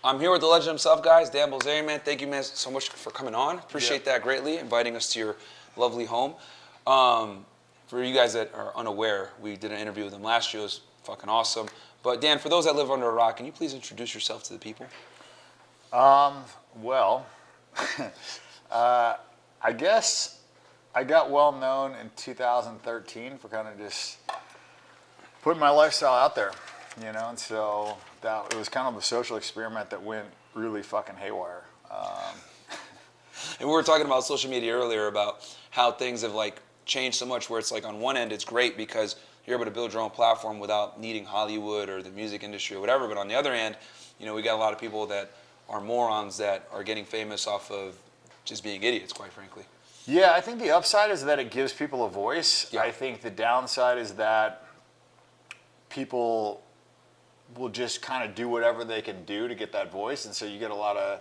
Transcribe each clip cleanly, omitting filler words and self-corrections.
I'm here with the legend himself, guys. Dan Bilzerian, man. Thank you, man, so much for coming on. Appreciate that greatly, inviting us to your lovely home. For you guys that are unaware, we did an interview with him last year. It was fucking awesome. But Dan, for those that live under a rock, can you please introduce yourself to the people? Well, I guess I got well known in 2013 for kind of just putting my lifestyle out there, you know, and so it was kind of a social experiment that went really fucking haywire. And we were talking about social media earlier about how things have like changed so much where it's like on one end it's great because you're able to build your own platform without needing Hollywood or the music industry or whatever, but on the other end, you know, we got a lot of people that are morons that are getting famous off of just being idiots, quite frankly. Yeah, I think the upside is that it gives people a voice. Yeah. I think the downside is that people will just kind of do whatever they can do to get that voice, and so you get a lot of,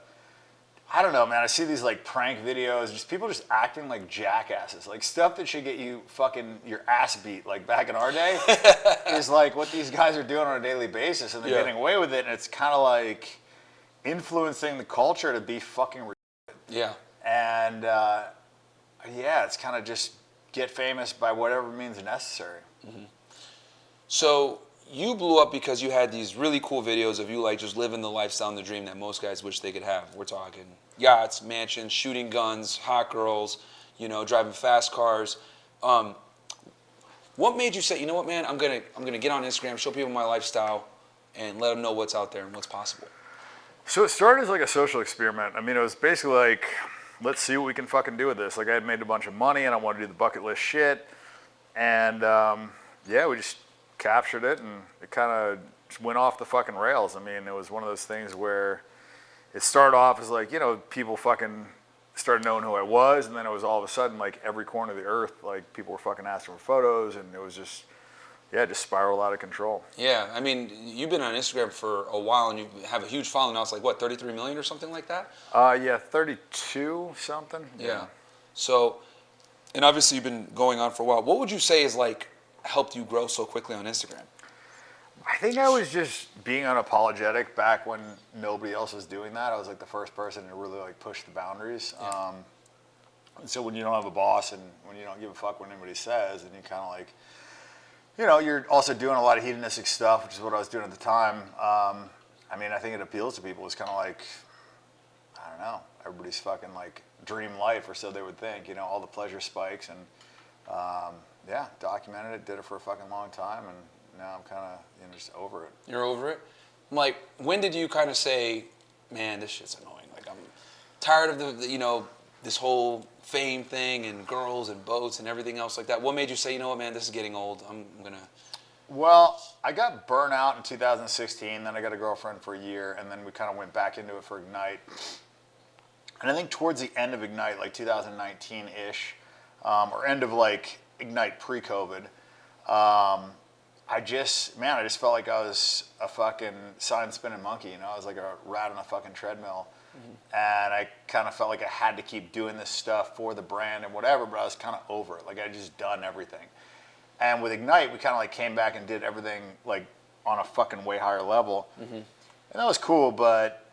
I don't know, man, I see these like prank videos, just people just acting like jackasses, like stuff that should get you fucking your ass beat, like back in our day, is like what these guys are doing on a daily basis, and they're getting away with it, and it's kind of like influencing the culture to be fucking ridiculous. Yeah. And yeah, it's kind of just get famous by whatever means necessary. Mm-hmm. So you blew up because you had these really cool videos of you like just living the lifestyle and the dream that most guys wish they could have. We're talking yachts, mansions, shooting guns, hot girls, you know, driving fast cars. What made you say, you know what, man, I'm gonna get on Instagram, show people my lifestyle, and let them know what's out there and what's possible? So it started as like a social experiment. I mean, it was basically like, let's see what we can fucking do with this. Like I had made a bunch of money and I wanted to do the bucket list shit. And yeah, we just captured it and it kind of just went off the fucking rails. I mean, it was one of those things where it started off as like, you know, people fucking started knowing who I was. And then it was all of a sudden like every corner of the earth, like people were fucking asking for photos, and it was just, yeah, just spiraled out of control. Yeah, I mean, you've been on Instagram for a while and you have a huge following now. It's like, what, 33 million or something like that? Yeah, 32 something. Yeah. So, and obviously you've been going on for a while. What would you say is like helped you grow so quickly on Instagram? I think I was just being unapologetic back when nobody else was doing that. I was like the first person to really like push the boundaries. Yeah. And so when you don't have a boss and when you don't give a fuck what anybody says, and you kind of like, you know, you're also doing a lot of hedonistic stuff, which is what I was doing at the time. I mean, I think it appeals to people. It's kind of like, I don't know, everybody's fucking like dream life, or so they would think, you know, all the pleasure spikes. And yeah, documented it, did it for a fucking long time, and now I'm kind of, you know, just over it. You're over it? Like, when did you kind of say, man, this shit's annoying? Like, I'm tired of the you know, this whole fame thing and girls and boats and everything else like that. What made you say, you know what, man, this is getting old. I'm going to... Well, I got burnt out in 2016. Then I got a girlfriend for a year, and then we kind of went back into it for Ignite. And I think towards the end of Ignite, like 2019-ish, or end of like Ignite pre-COVID, I just felt like I was a fucking sign-spinning monkey. You know, I was like a rat on a fucking treadmill. Mm-hmm. And I kind of felt like I had to keep doing this stuff for the brand and whatever, but I was kind of over it. Like I just done everything. And with Ignite, we kind of like came back and did everything like on a fucking way higher level. Mm-hmm. And that was cool, but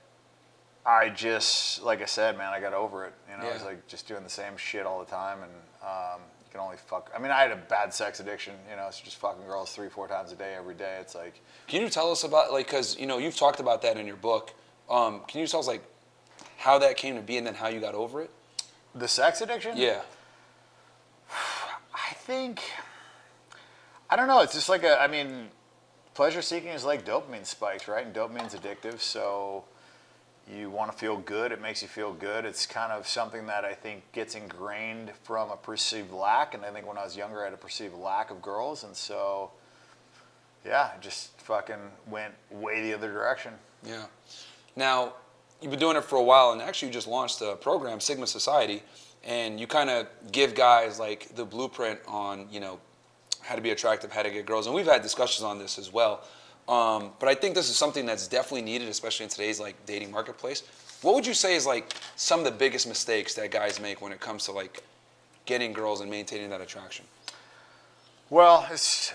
I just, like I said, man, I got over it. You know, Yeah. I was like just doing the same shit all the time, and you can only fuck. I mean, I had a bad sex addiction. You know, it's just fucking girls 3-4 times a day, every day. It's like. Can you tell us about, like, because, you know, you've talked about that in your book. Can you tell us, like, how that came to be and then how you got over it? The sex addiction? Yeah. I think, I don't know. It's just like I mean, pleasure seeking is like dopamine spikes, right? And dopamine's addictive, so you want to feel good. It makes you feel good. It's kind of something that I think gets ingrained from a perceived lack. And I think when I was younger, I had a perceived lack of girls. And so, yeah, it just fucking went way the other direction. Yeah. Now, you've been doing it for a while, and actually you just launched a program, Sigma Society, and you kind of give guys like the blueprint on, you know, how to be attractive, how to get girls, and we've had discussions on this as well. But I think this is something that's definitely needed, especially in today's like dating marketplace. What would you say is like some of the biggest mistakes that guys make when it comes to like getting girls and maintaining that attraction? Well, it's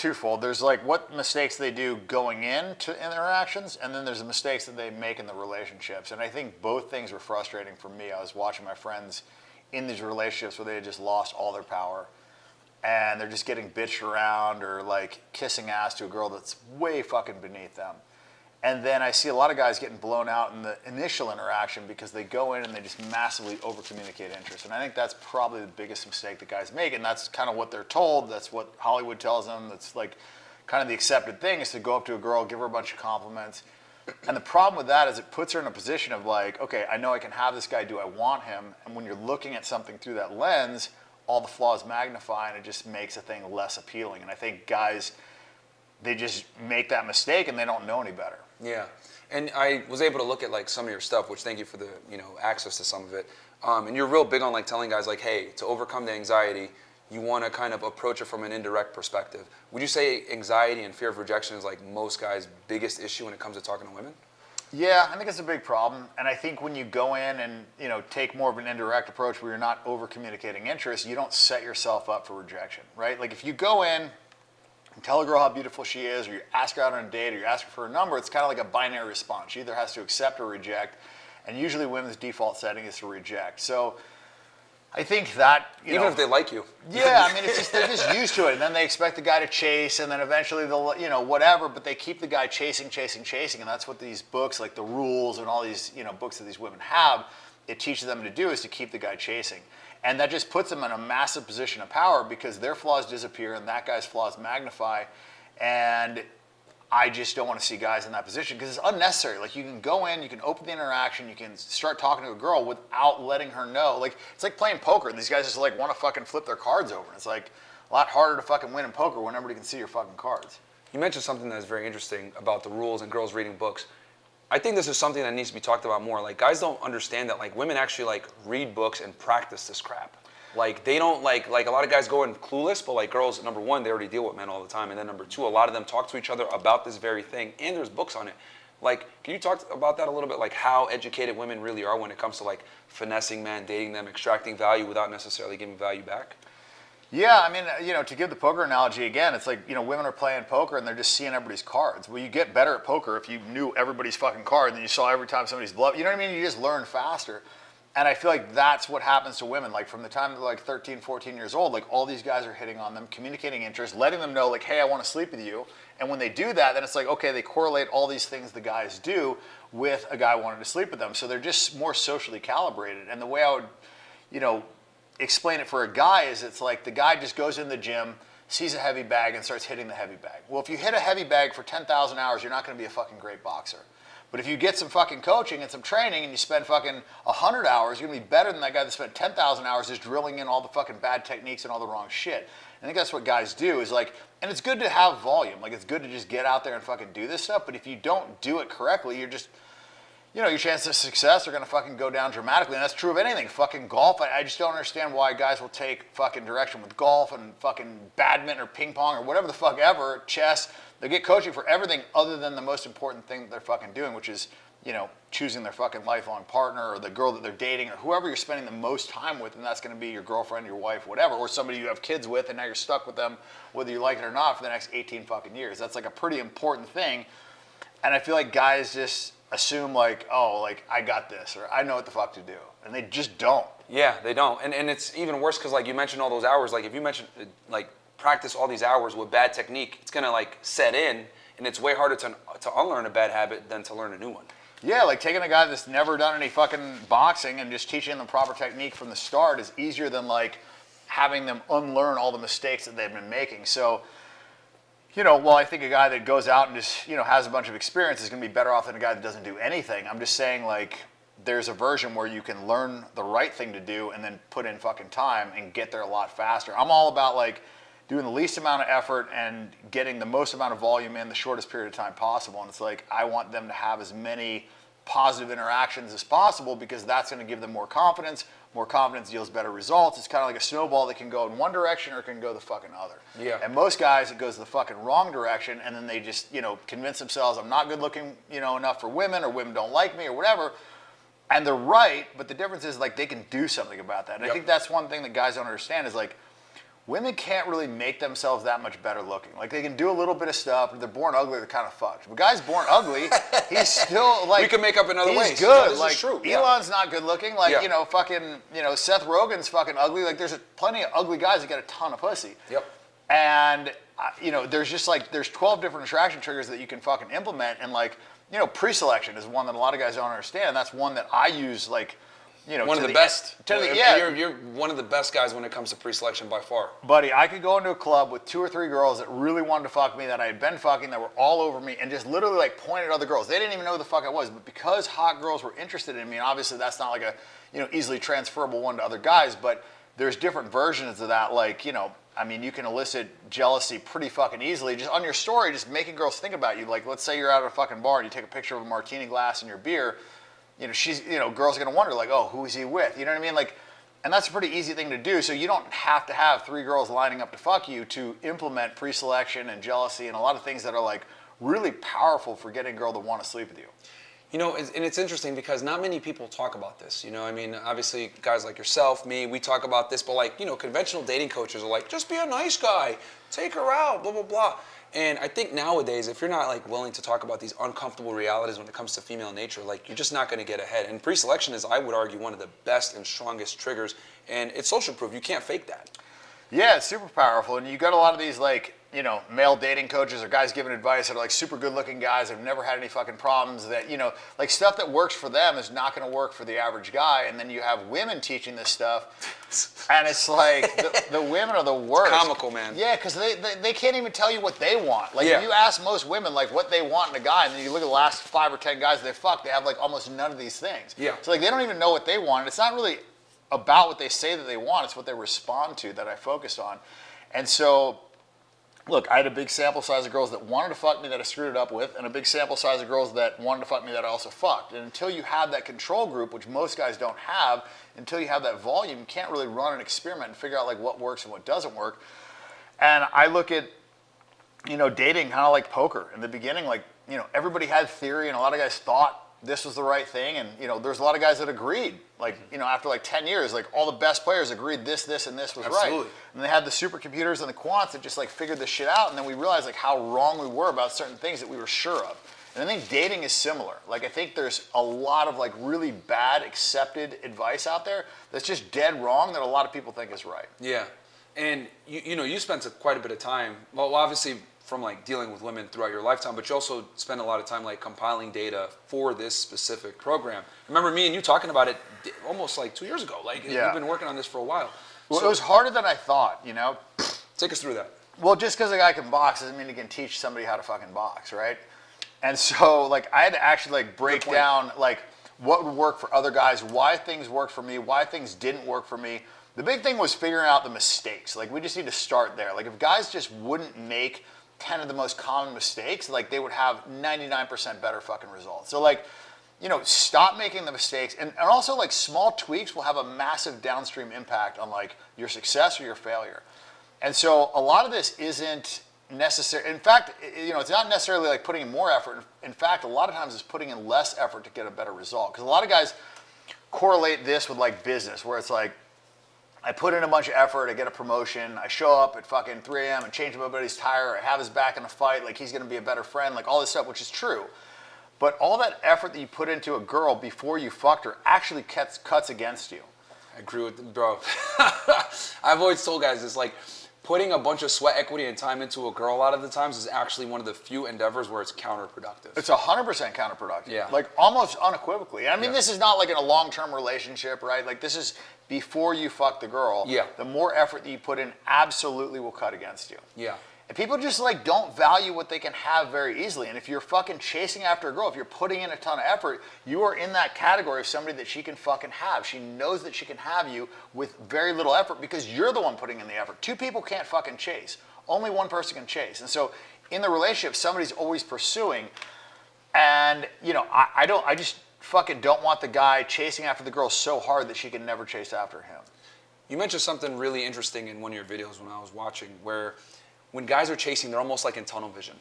twofold. There's like what mistakes they do going into interactions, and then there's the mistakes that they make in the relationships. And I think both things were frustrating for me. I was watching my friends in these relationships where they had just lost all their power, and they're just getting bitched around or like kissing ass to a girl that's way fucking beneath them. And then I see a lot of guys getting blown out in the initial interaction because they go in and they just massively over-communicate interest. And I think that's probably the biggest mistake that guys make. And that's kind of what they're told. That's what Hollywood tells them. That's like kind of the accepted thing is to go up to a girl, give her a bunch of compliments. And the problem with that is it puts her in a position of like, okay, I know I can have this guy. Do I want him? And when you're looking at something through that lens, all the flaws magnify and it just makes a thing less appealing. And I think guys, they just make that mistake and they don't know any better. Yeah, and I was able to look at like some of your stuff, which thank you for the access to some of it. And you're real big on like telling guys like, hey, to overcome the anxiety, you want to kind of approach it from an indirect perspective. Would you say anxiety and fear of rejection is like most guys' biggest issue when it comes to talking to women? Yeah, I think it's a big problem. And I think when you go in and take more of an indirect approach where you're not over communicating interest, you don't set yourself up for rejection, right? Like if you go in and tell a girl how beautiful she is, or you ask her out on a date, or you ask her for a number, it's kind of like a binary response. She either has to accept or reject, and usually women's default setting is to reject. So I think that, even if they like you. Yeah, I mean, it's just, they're just used to it, and then they expect the guy to chase, and then eventually they'll, whatever, but they keep the guy chasing, and that's what these books, like The Rules and all these, books that these women have, it teaches them to do is to keep the guy chasing. And that just puts them in a massive position of power because their flaws disappear and that guy's flaws magnify. And I just don't want to see guys in that position because it's unnecessary. Like you can go in, you can open the interaction, you can start talking to a girl without letting her know. Like it's like playing poker and these guys just like want to fucking flip their cards over. And it's like a lot harder to fucking win in poker when everybody can see your fucking cards. You mentioned something that's very interesting about the rules and girls reading books. I think this is something that needs to be talked about more. Like guys don't understand that like women actually like read books and practice this crap. Like they don't like a lot of guys go in clueless, but like girls, number one, they already deal with men all the time. And then number two, a lot of them talk to each other about this very thing and there's books on it. Like, can you talk about that a little bit? Like how educated women really are when it comes to like finessing men, dating them, extracting value without necessarily giving value back? Yeah, I mean, to give the poker analogy again, it's like, women are playing poker and they're just seeing everybody's cards. Well, you get better at poker if you knew everybody's fucking card and you saw every time somebody's bluff. You know what I mean? You just learn faster. And I feel like that's what happens to women. Like from the time they're like 13, 14 years old, like all these guys are hitting on them, communicating interest, letting them know like, hey, I want to sleep with you. And when they do that, then it's like, okay, they correlate all these things the guys do with a guy wanting to sleep with them. So they're just more socially calibrated. And the way I would, explain it for a guy is it's like the guy just goes in the gym, sees a heavy bag and starts hitting the heavy bag. Well, if you hit a heavy bag for 10,000 hours, you're not going to be a fucking great boxer. But if you get some fucking coaching and some training and you spend fucking 100 hours, you're going to be better than that guy that spent 10,000 hours just drilling in all the fucking bad techniques and all the wrong shit. I think that's what guys do is like, and it's good to have volume. Like it's good to just get out there and fucking do this stuff. But if you don't do it correctly, you're just, your chances of success are going to fucking go down dramatically. And that's true of anything. Fucking golf, I just don't understand why guys will take fucking direction with golf and fucking badminton or ping pong or whatever the fuck ever, chess. They get coaching for everything other than the most important thing that they're fucking doing, which is, choosing their fucking lifelong partner or the girl that they're dating or whoever you're spending the most time with, and that's going to be your girlfriend, your wife, whatever, or somebody you have kids with and now you're stuck with them whether you like it or not for the next 18 fucking years. That's like a pretty important thing. And I feel like guys just assume like, oh, like I got this or I know what the fuck to do. And they just don't. Yeah, they don't. And it's even worse because like you mentioned all those hours. Like if you mentioned like practice all these hours with bad technique, it's going to like set in and it's way harder to unlearn a bad habit than to learn a new one. Yeah, like taking a guy that's never done any fucking boxing and just teaching them proper technique from the start is easier than like having them unlearn all the mistakes that they've been making. So, well, I think a guy that goes out and just, has a bunch of experience is going to be better off than a guy that doesn't do anything. I'm just saying like there's a version where you can learn the right thing to do and then put in fucking time and get there a lot faster. I'm all about like doing the least amount of effort and getting the most amount of volume in the shortest period of time possible. And it's like, I want them to have as many positive interactions as possible because that's going to give them more confidence. More confidence yields better results. It's kind of like a snowball that can go in one direction or it can go the fucking other. Yeah. And most guys, it goes the fucking wrong direction and then they just, convince themselves I'm not good looking, enough for women or women don't like me or whatever. And they're right, but the difference is like they can do something about that. And I think that's one thing that guys don't understand is like, women can't really make themselves that much better looking. Like, they can do a little bit of stuff, but they're born ugly, they're kind of fucked. If a guy's born ugly, he's still, like... We can make up in other ways. He's good. This like, is true. Elon's not good looking. Like, Yeah. fucking, Seth Rogen's fucking ugly. Like, there's plenty of ugly guys that get a ton of pussy. Yep. And, there's just, like, there's 12 different attraction triggers that you can fucking implement. And, like, pre-selection is one that a lot of guys don't understand. That's one that I use, like... one of the best. Yeah. You're one of the best guys when it comes to pre-selection by far. Buddy, I could go into a club with 2 or 3 girls that really wanted to fuck me, that I had been fucking, that were all over me, and just literally like point at other girls. They didn't even know who the fuck I was, but because hot girls were interested in me, and obviously that's not like a easily transferable one to other guys, but there's different versions of that. Like, you can elicit jealousy pretty fucking easily just on your story, just making girls think about you. Like, let's say you're out at a fucking bar and you take a picture of a martini glass and your beer. Girls are gonna wonder, like, oh, who is he with? You know what I mean? Like, and that's a pretty easy thing to do. So you don't have to have 3 girls lining up to fuck you to implement pre-selection and jealousy and a lot of things that are like really powerful for getting a girl to want to sleep with you. And it's interesting because not many people talk about this. Obviously guys like yourself, me, we talk about this, but like, conventional dating coaches are like, just be a nice guy, take her out, blah, blah, blah. And I think nowadays, if you're not like willing to talk about these uncomfortable realities when it comes to female nature, like you're just not going to get ahead. And pre-selection is, I would argue, one of the best and strongest triggers, and it's social proof. You can't fake that. Yeah, it's super powerful. And you got a lot of these like, male dating coaches or guys giving advice that are like super good looking guys that have never had any fucking problems, that, like stuff that works for them is not going to work for the average guy. And then you have women teaching this stuff. And it's like, the women are the worst. It's comical, man. Yeah, because they can't even tell you what they want. Like, Yeah. if you ask most women like what they want in a guy, and then you look at the last 5 or 10 guys they fuck, they have like almost none of these things. Yeah. So like, they don't even know what they want. It's not really about what they say that they want, it's what they respond to that I focused on. And so, look, I had a big sample size of girls that wanted to fuck me that I screwed it up with, and a big sample size of girls that wanted to fuck me that I also fucked. And until you have that control group, which most guys don't have, until you have that volume, you can't really run an experiment and figure out like what works and what doesn't work. And I look at, dating kind of like poker. In the beginning, like, everybody had theory, and a lot of guys thought this was the right thing, and there's a lot of guys that agreed. Like, after like 10 years, like all the best players agreed this, and this was Absolutely. right. And they had the supercomputers and the quants that just like figured this shit out, and then we realized like how wrong we were about certain things that we were sure of. And I think dating is similar. Like, I think there's a lot of like really bad accepted advice out there that's just dead wrong that a lot of people think is right. Yeah. And you spent quite a bit of time, well, obviously from like dealing with women throughout your lifetime, but you also spend a lot of time like compiling data for this specific program. I remember me and you talking about it almost like 2 years ago. Like, Yeah. You've been working on this for a while. Well, So, it was harder than I thought, take us through that. Well, just because a guy can box doesn't mean he can teach somebody how to fucking box, right? And so, like, I had to actually like break down like what would work for other guys, why things worked for me, why things didn't work for me. The big thing was figuring out the mistakes. Like, we just need to start there. Like, if guys just wouldn't make 10 of the most common mistakes, like, they would have 99% better fucking results. So, like, stop making the mistakes. And also, like, small tweaks will have a massive downstream impact on, like, your success or your failure. And so a lot of this isn't necessary. In fact, it's not necessarily like putting in more effort. In fact, a lot of times it's putting in less effort to get a better result. Because a lot of guys correlate this with like business, where it's like, I put in a bunch of effort, I get a promotion, I show up at fucking 3 a.m. and change my buddy's tire, I have his back in a fight, like he's gonna be a better friend, like all this stuff, which is true. But all that effort that you put into a girl before you fucked her actually cuts against you. I agree with, bro. I've always told guys it's like, putting a bunch of sweat equity and time into a girl a lot of the times is actually one of the few endeavors where it's counterproductive. It's 100% counterproductive. Yeah. Like almost unequivocally. I mean, Yeah. This is not like in a long-term relationship, right? Like this is before you fuck the girl. Yeah. The more effort that you put in absolutely will cut against you. Yeah. And people just like don't value what they can have very easily. And if you're fucking chasing after a girl, if you're putting in a ton of effort, you are in that category of somebody that she can fucking have. She knows that she can have you with very little effort because you're the one putting in the effort. 2 people can't fucking chase. Only one person can chase. And so in the relationship, somebody's always pursuing. And I just fucking don't want the guy chasing after the girl so hard that she can never chase after him. You mentioned something really interesting in one of your videos when I was watching, where when guys are chasing, they're almost like in tunnel vision.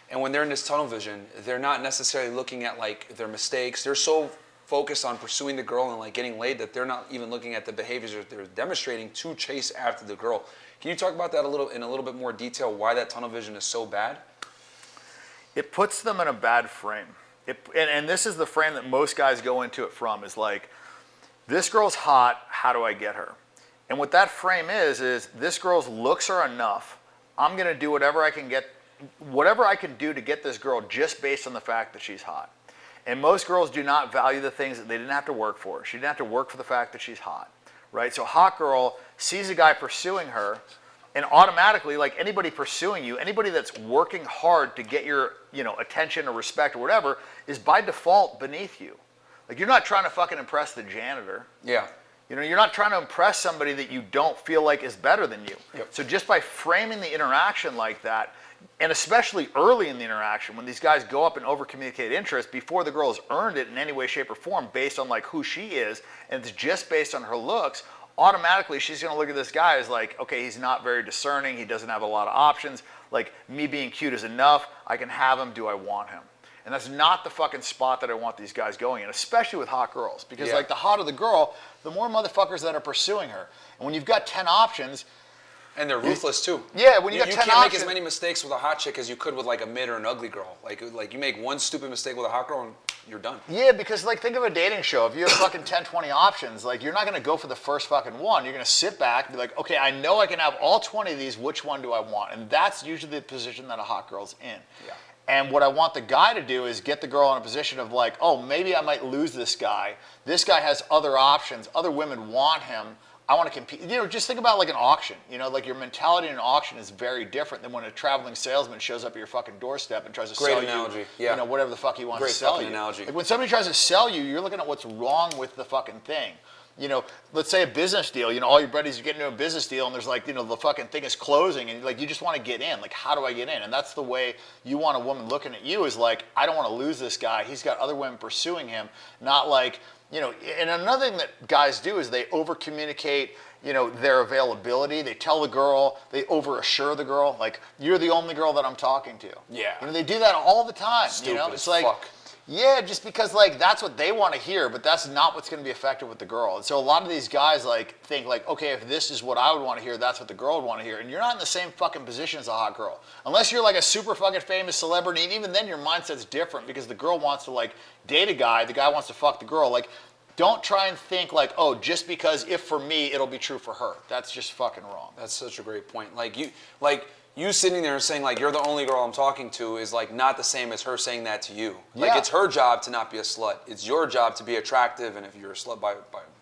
And when they're in this tunnel vision, they're not necessarily looking at like their mistakes. They're so focused on pursuing the girl and like getting laid that they're not even looking at the behaviors that they're demonstrating to chase after the girl. Can you talk about that in a little bit more detail? Why that tunnel vision is so bad? It puts them in a bad frame. And this is the frame that most guys go into it from, is like, this girl's hot, how do I get her? And what that frame is this girl's looks are enough. I'm going to do whatever I can do to get this girl just based on the fact that she's hot. And most girls do not value the things that they didn't have to work for. She didn't have to work for the fact that she's hot, right? So a hot girl sees a guy pursuing her, and automatically, like anybody pursuing you, anybody that's working hard to get your, attention or respect or whatever, is by default beneath you. Like, you're not trying to fucking impress the janitor. Yeah. You're not trying to impress somebody that you don't feel like is better than you. Yep. So just by framing the interaction like that, and especially early in the interaction, when these guys go up and over-communicate interest before the girl has earned it in any way, shape, or form based on like who she is, and it's just based on her looks, automatically she's going to look at this guy as like, okay, he's not very discerning, he doesn't have a lot of options, like me being cute is enough, I can have him, do I want him? And that's not the fucking spot that I want these guys going in, especially with hot girls. Because like the hotter the girl, the more motherfuckers that are pursuing her. And when you've got 10 options... And they're ruthless too. Yeah, when you got 10 options... You can't make as many mistakes with a hot chick as you could with like a mid or an ugly girl. Like you make one stupid mistake with a hot girl and you're done. Yeah, because like think of a dating show. If you have fucking 10, 20 options, like you're not going to go for the first fucking one. You're going to sit back and be like, okay, I know I can have all 20 of these. Which one do I want? And that's usually the position that a hot girl's in. Yeah. And what I want the guy to do is get the girl in a position of like, oh, maybe I might lose this guy. This guy has other options. Other women want him. I want to compete. Just think about like an auction. Like your mentality in an auction is very different than when a traveling salesman shows up at your fucking doorstep and tries to sell analogy. you, Yeah. Whatever the fuck he wants Great to sell fucking you. Analogy. Like when somebody tries to sell you, you're looking at what's wrong with the fucking thing. Let's say a business deal, all your buddies are getting into a business deal and there's like, the fucking thing is closing and like, you just want to get in. Like, how do I get in? And that's the way you want a woman looking at you is like, I don't want to lose this guy. He's got other women pursuing him. Not like, and another thing that guys do is they over communicate, their availability. They tell the girl, they over assure the girl, like, you're the only girl that I'm talking to. Yeah. They do that all the time. Stupid It's as like, fuck. yeah, just because like that's what they want to hear, but that's not what's going to be effective with the girl. And so a lot of these guys like think like, okay, if this is what I would want to hear, that's what the girl would want to hear. And you're not in the same fucking position as a hot girl. Unless you're like a super fucking famous celebrity, and even then your mindset's different because the girl wants to like date a guy, the guy wants to fuck the girl. Like, don't try and think like, oh, just because if for me, it'll be true for her. That's just fucking wrong. That's such a great point. You sitting there and saying like you're the only girl I'm talking to is like not the same as her saying that to you. Like it's her job to not be a slut. It's your job to be attractive, and if you're a slut by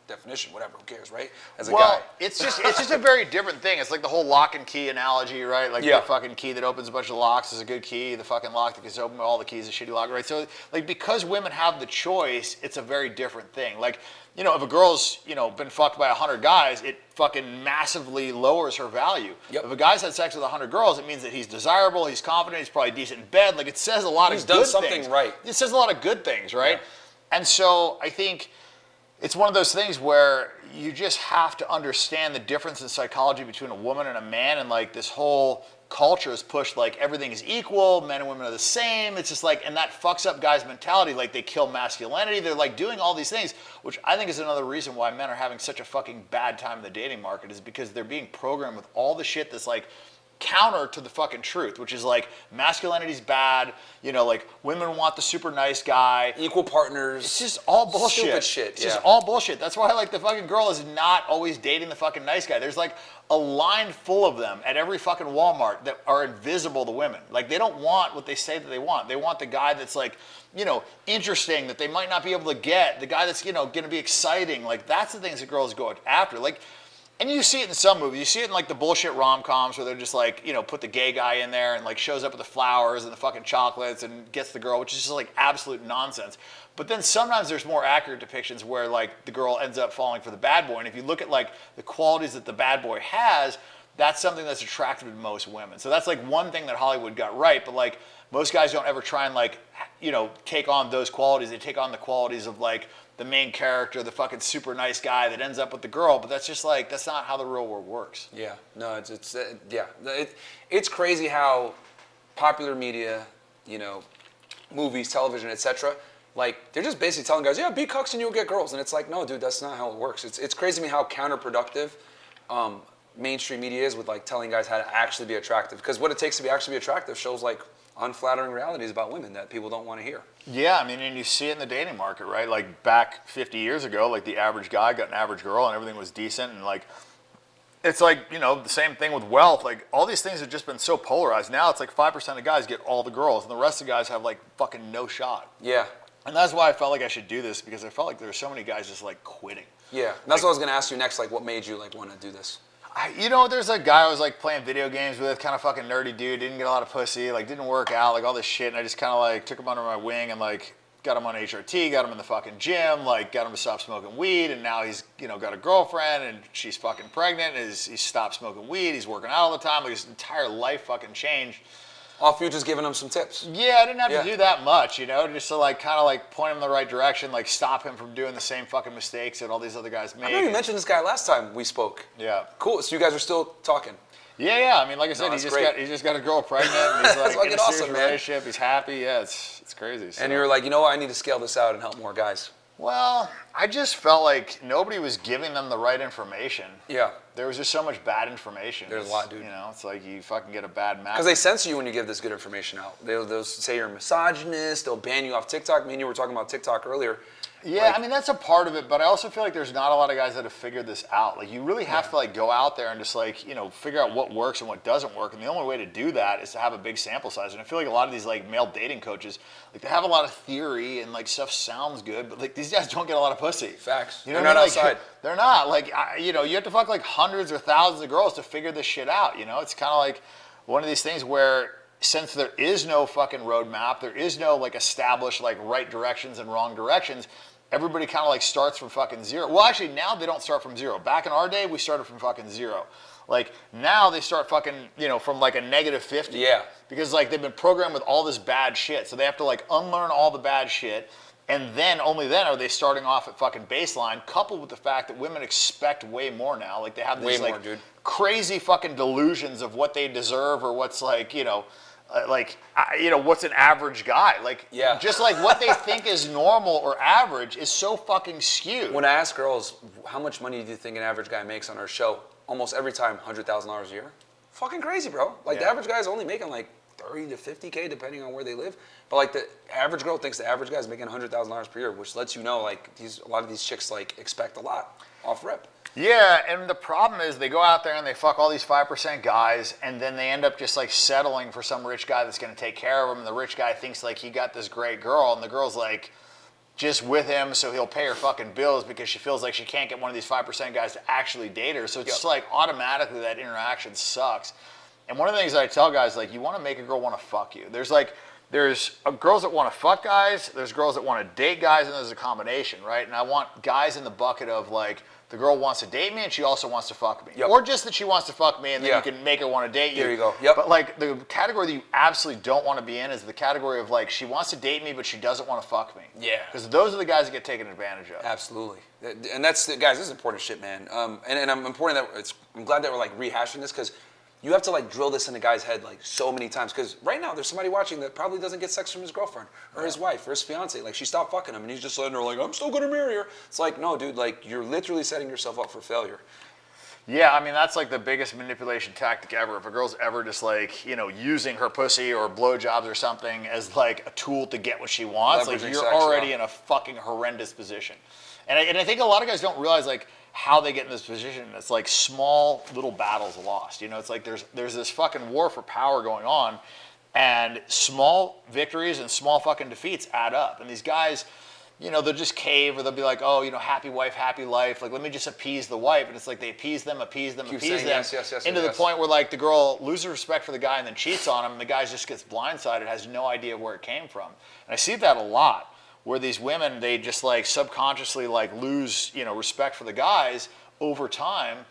definition, whatever, who cares, right? As a guy. it's just a very different thing. It's like the whole lock and key analogy, right? Like the fucking key that opens a bunch of locks is a good key. The fucking lock that can open all the keys is a shitty lock, right? So like because women have the choice, it's a very different thing. Like, if a girl's, been fucked by 100 guys, it fucking massively lowers her value. Yep. If a guy's had sex with 100 girls, it means that he's desirable, he's confident, he's probably decent in bed. Like, it says a lot of good things. He's done something right. It says a lot of good things, right? Yeah. And so I think it's one of those things where you just have to understand the difference in psychology between a woman and a man, and like this whole culture is pushed like everything is equal, men and women are the same. It's just like, and that fucks up guys' mentality. Like they kill masculinity. They're like doing all these things, which I think is another reason why men are having such a fucking bad time in the dating market, is because they're being programmed with all the shit that's like counter to the fucking truth, which is like masculinity's bad, like women want the super nice guy, equal partners. It's just all bullshit. Stupid shit. It's just all bullshit. That's why like the fucking girl is not always dating the fucking nice guy. There's like a line full of them at every fucking Walmart that are invisible to women. Like they don't want what they say that they want. They want the guy that's like, interesting, that they might not be able to get, the guy that's, going to be exciting. Like that's the things that girls go after. Like, and you see it in some movies. You see it in like the bullshit rom-coms where they're just like, put the gay guy in there and like shows up with the flowers and the fucking chocolates and gets the girl, which is just like absolute nonsense. But then sometimes there's more accurate depictions where like the girl ends up falling for the bad boy. And if you look at like the qualities that the bad boy has, that's something that's attractive to most women. So that's like one thing that Hollywood got right. But like most guys don't ever try and like, take on those qualities. They take on the qualities of like the main character, the fucking super nice guy that ends up with the girl, but that's just like, that's not how the real world works. Yeah, no, it's crazy how popular media, movies, television, etc., like they're just basically telling guys, yeah, be cucks and you'll get girls, and it's like, no, dude, that's not how it works. It's crazy to me how counterproductive mainstream media is with like telling guys how to actually be attractive. Because what it takes to be actually be attractive shows like unflattering realities about women that people don't want to hear. Yeah, I mean, and you see it in the dating market, right? Like back 50 years ago, like the average guy got an average girl and everything was decent. And like, it's like, you know, the same thing with wealth. Like all these things have just been so polarized. Now it's like 5% of guys get all the girls and the rest of the guys have like fucking no shot. Yeah. And that's why I felt like I should do this, because I felt like there were so many guys just like quitting. Yeah, that's what I was gonna ask you next. Like, what made you like want to do this? You know, there's a guy I was like playing video games with, kind of fucking nerdy dude, didn't get a lot of pussy, like didn't work out, like all this shit, and I just kind of like took him under my wing and like got him on HRT, got him in the fucking gym, like got him to stop smoking weed, and now he's, you know, got a girlfriend and she's fucking pregnant, and he stopped smoking weed, he's working out all the time, like his entire life fucking changed. Off you just giving him some tips. Yeah, I didn't have to do that much, you know, just to like kind of like point him in the right direction, like stop him from doing the same fucking mistakes that all these other guys make. I know you mentioned this guy last time we spoke. Yeah. Cool. So you guys are still talking. Yeah. I mean, like I said, he just got a girl pregnant. And he's like in a serious relationship. He's happy. Yeah, it's crazy. So. And you were like, you know what? I need to scale this out and help more guys. Well, I just felt like nobody was giving them the right information. Yeah. There was just so much bad information. There's a lot, dude. You know, it's like you fucking get a bad map. Because they censor you when you give this good information out. They'll say you're a misogynist. They'll ban you off TikTok. Me and you were talking about TikTok earlier. Yeah, I mean, that's a part of it, but I also feel like there's not a lot of guys that have figured this out. Like, you really have to, like, go out there and just, like, you know, figure out what works and what doesn't work, and the only way to do that is to have a big sample size. And I feel like a lot of these, like, male dating coaches, like, they have a lot of theory and, like, stuff sounds good, but, like, these guys don't get a lot of pussy. Facts. You know they're what I not mean? Like, outside. they're not. Like, you know, you have to fuck, like, hundreds or thousands of girls to figure this shit out, you know? It's kind of like one of these things where, since there is no fucking roadmap, there is no, like, established, like, right directions and wrong directions, everybody kind of like starts from fucking zero. Well, actually, now they don't start from zero. Back in our day, we started from fucking zero. Like, now they start fucking, you know, from like a -50. Yeah. Because like they've been programmed with all this bad shit. So they have to like unlearn all the bad shit. And then, only then are they starting off at fucking baseline, coupled with the fact that women expect way more now. Like, they have these like crazy fucking delusions of what they deserve or what's like, you know, what's an average guy? Like, just like what they think is normal or average is so fucking skewed. When I ask girls, how much money do you think an average guy makes on our show? Almost every time, $100,000 a year. Fucking crazy, bro. Like, the average guy is only making like 30 to 50K depending on where they live. But like the average girl thinks the average guy is making $100,000 per year, which lets you know like a lot of these chicks like expect a lot off rip. Yeah, and the problem is they go out there and they fuck all these 5% guys, and then they end up just like settling for some rich guy that's going to take care of them, and the rich guy thinks like he got this great girl, and the girl's like just with him so he'll pay her fucking bills because she feels like she can't get one of these 5% guys to actually date her. So it's just like automatically that interaction sucks. And one of the things that I tell guys, like, you want to make a girl want to fuck you. There's girls that want to fuck guys, there's girls that want to date guys, and there's a combination, right? And I want guys in the bucket of like, the girl wants to date me and she also wants to fuck me. Yep. Or just that she wants to fuck me and then you can make her want to date you. There you go. Yep. But like the category that you absolutely don't want to be in is the category of like, she wants to date me but she doesn't want to fuck me. Yeah. Because those are the guys that get taken advantage of. Absolutely. And that's, guys, this is important shit, man. And I'm glad that we're like rehashing this, because you have to like drill this in the guy's head like so many times, because right now there's somebody watching that probably doesn't get sex from his girlfriend or his wife or his fiance. Like, she stopped fucking him and he's just letting her like, I'm still gonna marry her. It's like, no, dude, like, you're literally setting yourself up for failure. Yeah, I mean, that's like the biggest manipulation tactic ever. If a girl's ever just like, you know, using her pussy or blowjobs or something as like a tool to get what she wants, like, you're already in a fucking horrendous position. And I think a lot of guys don't realize like how they get in this position. It's like small little battles lost. You know, it's like there's this fucking war for power going on, and small victories and small fucking defeats add up. And these guys, you know, they'll just cave, or they'll be like, oh, you know, happy wife, happy life. Like, let me just appease the wife. And it's like they appease them, into the point where like the girl loses respect for the guy and then cheats on him, and the guy just gets blindsided, has no idea where it came from. And I see that a lot, where these women, they just like subconsciously like lose, you know, respect for the guys over time.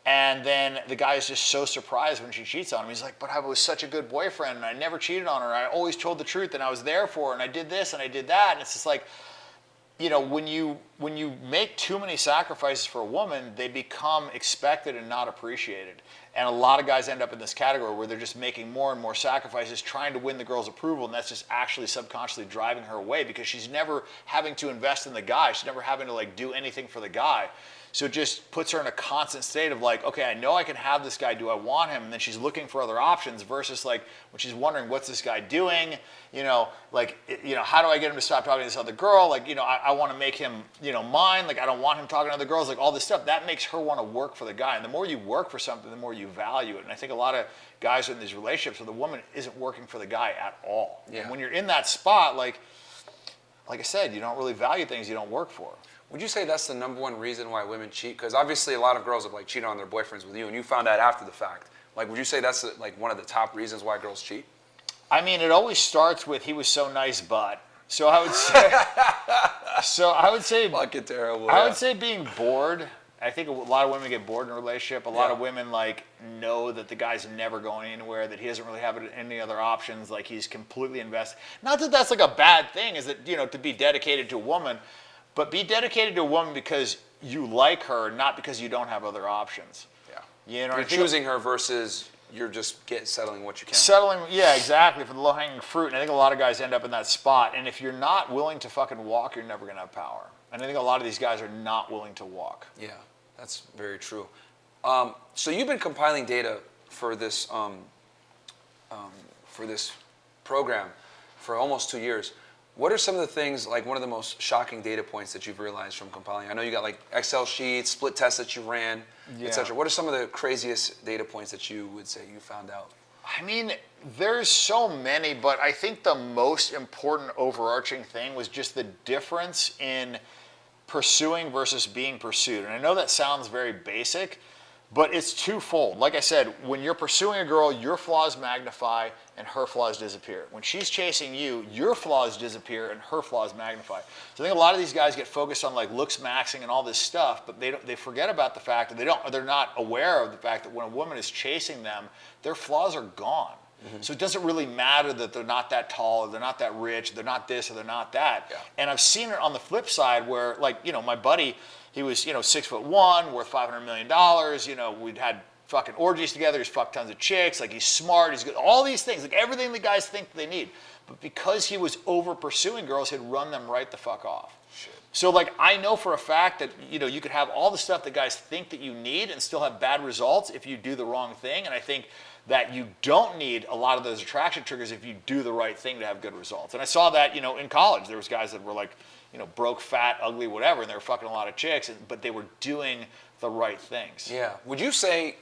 And then the guy is just so surprised when she cheats on him. He's like, but I was such a good boyfriend and I never cheated on her. I always told the truth and I was there for her and I did this and I did that. And it's just like, you know, when you when you make too many sacrifices for a woman, they become expected and not appreciated. And a lot of guys end up in this category where they're just making more and more sacrifices trying to win the girl's approval, and that's just actually subconsciously driving her away because she's never having to invest in the guy. She's never having to like do anything for the guy. So it just puts her in a constant state of like, okay, I know I can have this guy. Do I want him? And then she's looking for other options versus like when she's wondering, what's this guy doing? You know, like, you know, how do I get him to stop talking to this other girl? Like, you know, I want to make him, you know, mine. Like, I don't want him talking to other girls. Like all this stuff that makes her want to work for the guy. And the more you work for something, the more you value it. And I think a lot of guys are in these relationships where the woman isn't working for the guy at all. Yeah. And when you're in that spot, like I said, you don't really value things you don't work for. Would you say that's the number one reason why women cheat? Because obviously a lot of girls have like cheated on their boyfriends with you, and you found out after the fact. Like, would you say that's like one of the top reasons why girls cheat? I mean, it always starts with he was so nice, but. So I would say. Fucking terrible. I would say being bored. I think a lot of women get bored in a relationship. A lot of women like know that the guy's never going anywhere, that he doesn't really have any other options. Like he's completely invested. Not that that's like a bad thing. Is that, you know, to be dedicated to a woman. But be dedicated to a woman because you like her, not because you don't have other options. Yeah. You know, you're choosing her versus you're just settling what you can. Settling, yeah, exactly, for the low-hanging fruit. And I think a lot of guys end up in that spot. And if you're not willing to fucking walk, you're never going to have power. And I think a lot of these guys are not willing to walk. Yeah, that's very true. So you've been compiling data for this program for almost 2 years. What are some of the things, like one of the most shocking data points that you've realized from compiling? I know you got like Excel sheets, split tests that you ran, etc. What are some of the craziest data points that you would say you found out? I mean, there's so many, but I think the most important overarching thing was just the difference in pursuing versus being pursued. And I know that sounds very basic, but it's twofold. Like I said, when you're pursuing a girl, your flaws magnify and her flaws disappear. When she's chasing you, your flaws disappear and her flaws magnify. So I think a lot of these guys get focused on like looks maxing and all this stuff, but they forget about the fact that they're not aware of the fact that when a woman is chasing them, their flaws are gone. Mm-hmm. So it doesn't really matter that they're not that tall, or they're not that rich, they're not this, or they're not that. Yeah. And I've seen it on the flip side where, like, you know, my buddy, he was, 6'1", worth $500 million. We'd had fucking orgies together. He's fucked tons of chicks. Like, he's smart. He's good. All these things, like everything the guys think they need. But because he was over pursuing girls, he'd run them right the fuck off. Shit. So, like, I know for a fact that, you could have all the stuff that guys think that you need and still have bad results if you do the wrong thing. And I think that you don't need a lot of those attraction triggers if you do the right thing to have good results. And I saw that, in college. There was guys that were like, broke, fat, ugly, whatever, and they were fucking a lot of chicks, but they were doing the right things. Yeah. Would you say,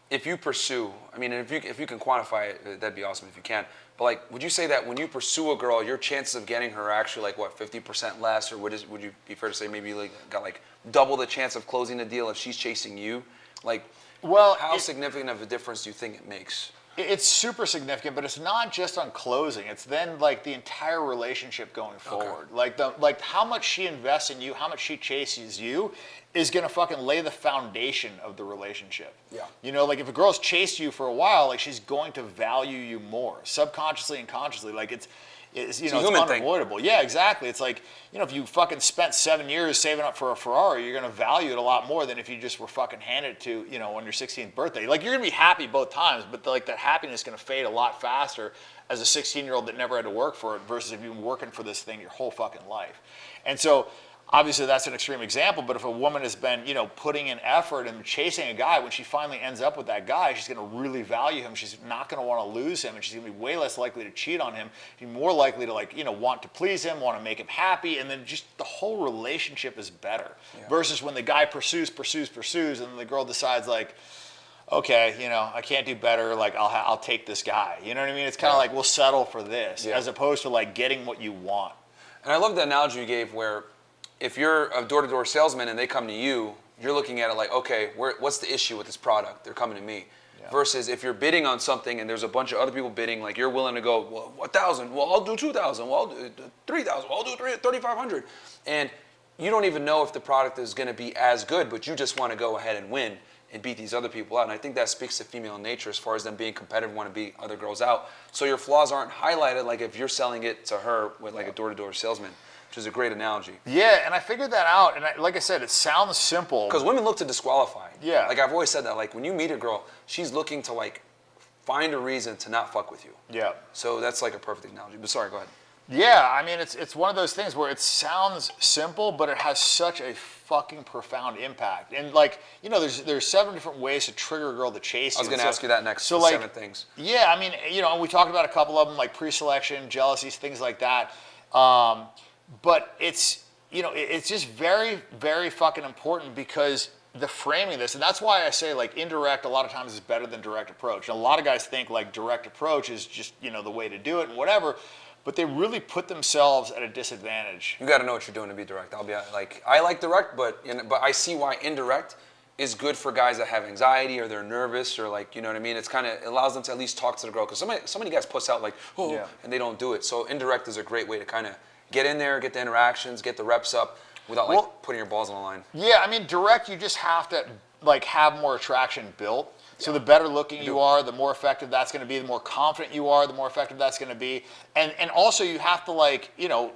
if you pursue, I mean, if you can quantify it, that'd be awesome if you can. But like, would you say that when you pursue a girl, your chances of getting her are actually like what, 50% less, or would you be fair to say maybe you got like double the chance of closing the deal if she's chasing you? Like, well, how significant of a difference do you think it makes? It's super significant, but it's not just on closing. It's then like the entire relationship going forward. Okay. Like how much she invests in you, how much she chases you, is gonna fucking lay the foundation of the relationship. Yeah. Like if a girl's chased you for a while, like she's going to value you more, subconsciously and consciously. Like it's unavoidable. Thing. Yeah, exactly. It's like, if you fucking spent 7 years saving up for a Ferrari, you're going to value it a lot more than if you just were fucking handed it to, on your 16th birthday. Like, you're going to be happy both times, but like that happiness is going to fade a lot faster as a 16-year-old that never had to work for it versus if you've been working for this thing your whole fucking life. And so, obviously, that's an extreme example, but if a woman has been, putting in effort and chasing a guy, when she finally ends up with that guy, she's going to really value him. She's not going to want to lose him, and she's going to be way less likely to cheat on him. She's more likely to, want to please him, want to make him happy, and then just the whole relationship is better. Yeah. Versus when the guy pursues, and the girl decides, okay, I can't do better, I'll take this guy. You know what I mean? It's kind of like, we'll settle for this, as opposed to, getting what you want. And I love the analogy you gave where, if you're a door-to-door salesman and they come to you, you're looking at it like, okay, what's the issue with this product? They're coming to me. Yeah. Versus if you're bidding on something and there's a bunch of other people bidding, like you're willing to go, well, 1,000, well, I'll do 2,000, well, I'll do 3,000, well, I'll do 3,500. And you don't even know if the product is going to be as good, but you just want to go ahead and win and beat these other people out. And I think that speaks to female nature as far as them being competitive, want to beat other girls out. So your flaws aren't highlighted like if you're selling it to her with like a door-to-door salesman. which is a great analogy. Yeah, and I figured that out, and like I said, it sounds simple. Because women look to disqualify. Yeah. Like I've always said that. Like when you meet a girl, she's looking to like find a reason to not fuck with you. Yeah. So that's like a perfect analogy. But sorry, go ahead. Yeah, I mean, it's one of those things where it sounds simple, but it has such a fucking profound impact. And like, you know, there's 7 different ways to trigger a girl to chase you. I was going to ask you that next. So the like, 7 things. Yeah, I mean, you know, we talked about a couple of them, like pre-selection, jealousies, things like that. But it's, you know, it's just very, very fucking important because the framing of this, and that's why I say like indirect a lot of times is better than direct approach. And a lot of guys think like direct approach is just, you know, the way to do it and whatever. But they really put themselves at a disadvantage. You got to know what you're doing to be direct. I'll be like, I like direct, but I see why indirect is good for guys that have anxiety or they're nervous or like, you know what I mean? It's kind of, it allows them to at least talk to the girl because so many guys puss out like, oh, yeah. And they don't do it. So indirect is a great way to kind of get in there, get the interactions, get the reps up without like putting your balls on the line. Yeah, I mean, direct, you just have to like have more attraction built. So the better looking you are, the more effective that's going to be. The more confident you are, the more effective that's going to be. And also you have to like, you know,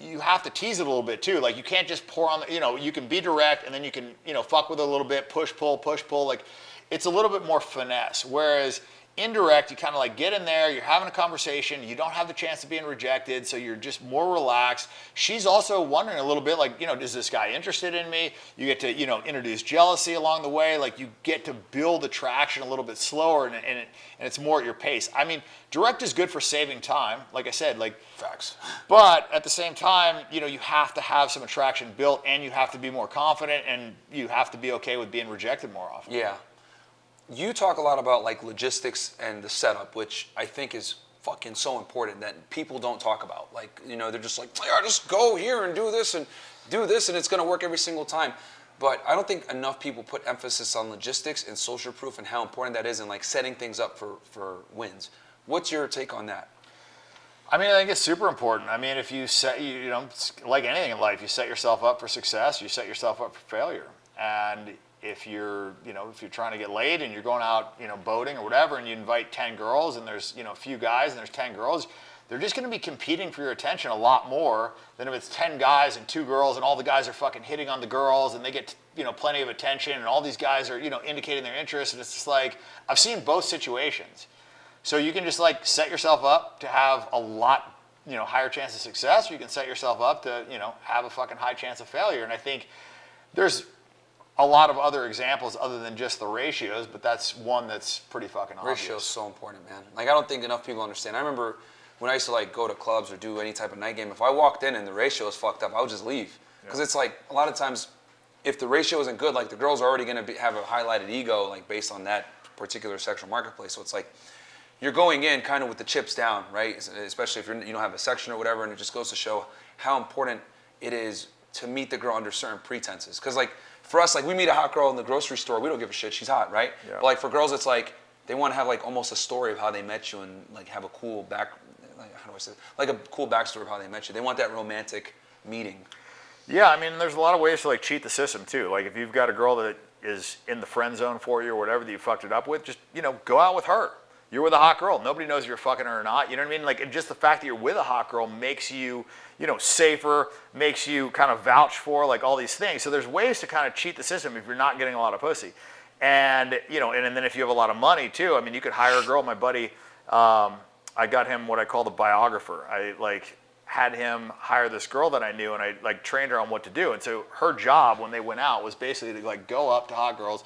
you have to tease it a little bit too. Like you can't just pour on, you know, you can be direct and then you can, you know, fuck with it a little bit, push, pull. Like it's a little bit more finesse. Whereas indirect, you kind of like get in there, you're having a conversation, you don't have the chance of being rejected, so you're just more relaxed. She's also wondering a little bit like, you know, is this guy interested in me? You get to, you know, introduce jealousy along the way. Like you get to build attraction a little bit slower and it's more at your pace. I mean, direct is good for saving time, like I said, like facts. But at the same time, you know, you have to have some attraction built and you have to be more confident and you have to be okay with being rejected more often. Yeah. You talk a lot about like logistics and the setup, which I think is fucking so important that people don't talk about. Like, you know, they're just like, yeah, just go here and do this and it's going to work every single time. But I don't think enough people put emphasis on logistics and social proof and how important that is and like setting things up for wins. What's your take on that? I mean, I think it's super important. I mean, if you set, you know, like anything in life, you set yourself up for success, you set yourself up for failure. And if you're, you know, if you're trying to get laid and you're going out, you know, boating or whatever, and you invite 10 girls and there's, you know, a few guys and there's 10 girls, they're just going to be competing for your attention a lot more than if it's 10 guys and 2 girls and all the guys are fucking hitting on the girls and they get, you know, plenty of attention and all these guys are, you know, indicating their interest. And it's just like, I've seen both situations. So you can just like set yourself up to have a lot, you know, higher chance of success, or you can set yourself up to, you know, have a fucking high chance of failure. And I think there's a lot of other examples other than just the ratios, but that's one that's pretty fucking obvious. Ratio is so important, man. Like I don't think enough people understand. I remember when I used to like go to clubs or do any type of night game, if I walked in and the ratio was fucked up, I would just leave. Because it's like a lot of times if the ratio isn't good, like the girl's already going to have a highlighted ego like based on that particular sexual marketplace. So it's like you're going in kind of with the chips down, right? Especially if you don't have a section or whatever, and it just goes to show how important it is to meet the girl under certain pretenses. Because like for us, like we meet a hot girl in the grocery store, we don't give a shit, she's hot, right? Yeah. But like for girls, it's like they want to have like almost a story of how they met you and like have a cool like how do I say it? Like a cool backstory of how they met you. They want that romantic meeting. Yeah, I mean, there's a lot of ways to like cheat the system too. Like if you've got a girl that is in the friend zone for you or whatever that you fucked it up with, just, you know, go out with her. You're with a hot girl. Nobody knows if you're fucking her or not. You know what I mean? Like, and just the fact that you're with a hot girl makes you, you know, safer, makes you kind of vouch for like all these things. So there's ways to kind of cheat the system if you're not getting a lot of pussy. And, you know, and then if you have a lot of money too, I mean, you could hire a girl. My buddy, I got him what I call the biographer. I like had him hire this girl that I knew and I like trained her on what to do. And so her job when they went out was basically to like go up to hot girls,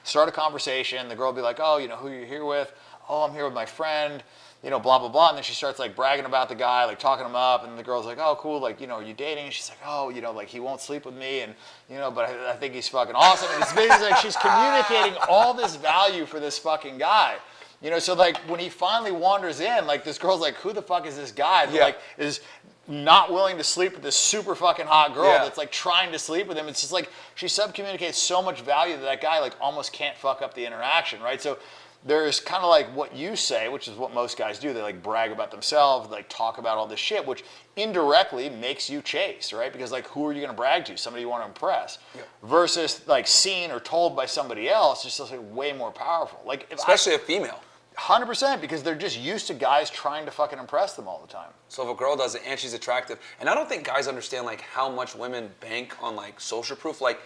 start a conversation. The girl would be like, oh, you know, who are you here with? Oh, I'm here with my friend, you know, blah, blah, blah. And then she starts like bragging about the guy, like talking him up. And the girl's like, oh, cool. Like, you know, are you dating? And she's like, oh, you know, like he won't sleep with me. And, you know, but I think he's fucking awesome. And it's basically like she's communicating all this value for this fucking guy. You know, so like when he finally wanders in, like this girl's like, who the fuck is this guy that like is not willing to sleep with this super fucking hot girl that's like trying to sleep with him? It's just like she subcommunicates so much value that that guy like almost can't fuck up the interaction, right? So there's kind of like what you say, which is what most guys do. They like brag about themselves, like talk about all this shit, which indirectly makes you chase, right? Because like, who are you going to brag to? Somebody you want to impress. Yeah. Versus like seen or told by somebody else, it's just like way more powerful. Like, especially a female. 100%, because they're just used to guys trying to fucking impress them all the time. So if a girl does it and she's attractive, and I don't think guys understand like how much women bank on like social proof. Like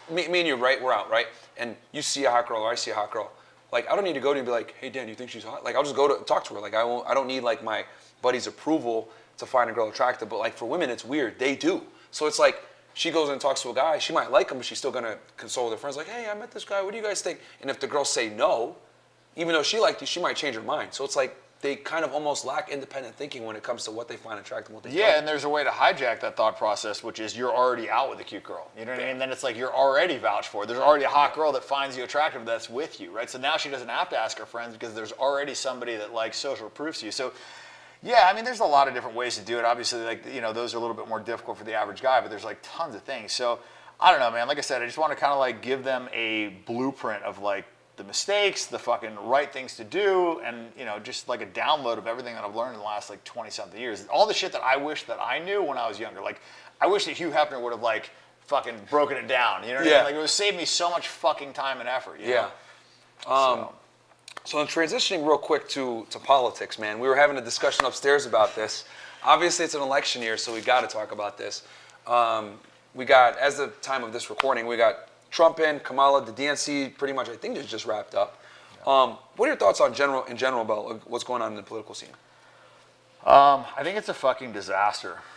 me and you, right? We're out, right? And you see a hot girl or I see a hot girl. Like I don't need to go to you and be like, hey Dan, you think she's hot? Like I'll just go to talk to her. Like I don't need like my buddy's approval to find a girl attractive. But like for women, it's weird. They do. So it's like she goes and talks to a guy. She might like him, but she's still gonna console with her friends. Like, hey, I met this guy. What do you guys think? And if the girls say no, even though she liked you, she might change her mind. So it's like they kind of almost lack independent thinking when it comes to what they find attractive and what they don't. Yeah, and there's a way to hijack that thought process, which is you're already out with a cute girl. You know what I mean? Then it's like you're already vouched for. There's already a hot girl that finds you attractive that's with you, right? So now she doesn't have to ask her friends because there's already somebody that like social proofs you. So yeah, I mean, there's a lot of different ways to do it. Obviously, like, you know, those are a little bit more difficult for the average guy, but there's like tons of things. So I don't know, man. Like I said, I just want to kind of like give them a blueprint of like the mistakes, the fucking right things to do, and, you know, just like a download of everything that I've learned in the last like 20 something years. All the shit that I wish that I knew when I was younger. Like, I wish that Hugh Hefner would have like fucking broken it down. You know what I mean? Like, it would have saved me so much fucking time and effort. You know? So in transitioning real quick to politics, man, we were having a discussion upstairs about this. Obviously, it's an election year, so we got to talk about this. We got, as the time of this recording, we got Trump in, Kamala, the DNC pretty much, I think, just wrapped up. What are your thoughts in general about what's going on in the political scene? I think it's a fucking disaster.